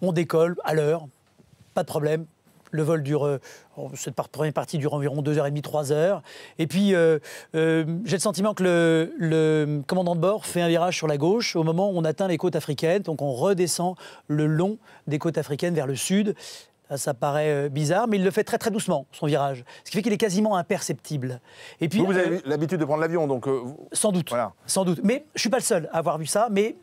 on décolle à l'heure, pas de problème. Le vol dure, cette première partie dure environ 2h30, 3h. Et puis, j'ai le sentiment que le commandant de bord fait un virage sur la gauche au moment où on atteint les côtes africaines. Donc, on redescend le long des côtes africaines vers le sud. Ça paraît bizarre, mais il le fait très très doucement, son virage. Ce qui fait qu'il est quasiment imperceptible. Et puis, vous avez l'habitude de prendre l'avion, donc... Sans doute, voilà. Sans doute. Mais je ne suis pas le seul à avoir vu ça, mais...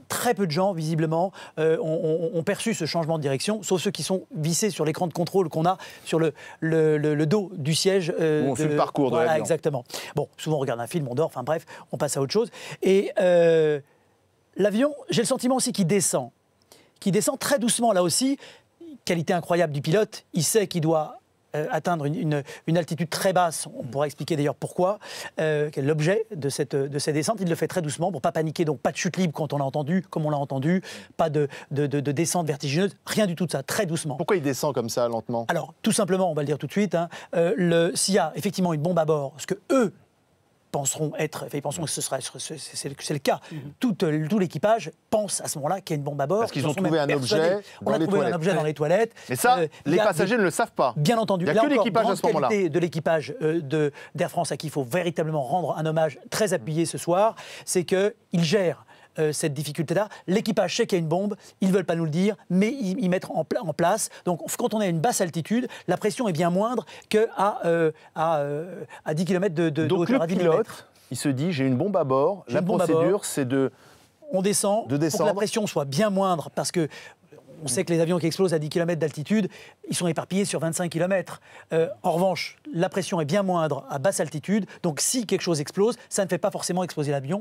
Très peu de gens, visiblement, ont perçu ce changement de direction, sauf ceux qui sont vissés sur l'écran de contrôle qu'on a sur le dos du siège. Où on suit le parcours de l'avion. Exactement. Bon, souvent on regarde un film, on dort, enfin bref, on passe à autre chose. Et l'avion, j'ai le sentiment aussi qu'il descend très doucement là aussi. Qualité incroyable du pilote, il sait qu'il doit atteindre une altitude très basse. On pourra expliquer d'ailleurs pourquoi, quel est l'objet de cette descente. Il le fait très doucement pour ne pas paniquer, donc pas de chute libre quand on l'a entendu, comme on l'a entendu, pas de descente vertigineuse, rien du tout de ça, très doucement. Pourquoi il descend comme ça, lentement? Alors, tout simplement, on va le dire tout de suite, hein, s'il y a effectivement une bombe à bord, ce que eux penseront être, enfin, ils penseront que c'est le cas. Tout l'équipage pense à ce moment-là qu'il y a une bombe à bord. Parce qu'ils ont trouvé un objet dans les toilettes. Un objet dans les toilettes. Mais ça, les passagers ne le savent pas. Bien entendu. Il n'y a que l'équipage à ce moment-là. La qualité de l'équipage d'Air France à qui il faut véritablement rendre un hommage très appuyé ce soir, c'est qu'il gère cette difficulté-là. L'équipage sait qu'il y a une bombe, ils ne veulent pas nous le dire, mais ils mettent en place. Donc, quand on est à une basse altitude, la pression est bien moindre qu'à 10 km de Donc, hauteur. le pilote, il se dit, j'ai une bombe à bord. La procédure, c'est on descend pour que la pression soit bien moindre, parce que on sait que les avions qui explosent à 10 km d'altitude, ils sont éparpillés sur 25 km. En revanche, la pression est bien moindre à basse altitude. Donc, si quelque chose explose, ça ne fait pas forcément exploser l'avion.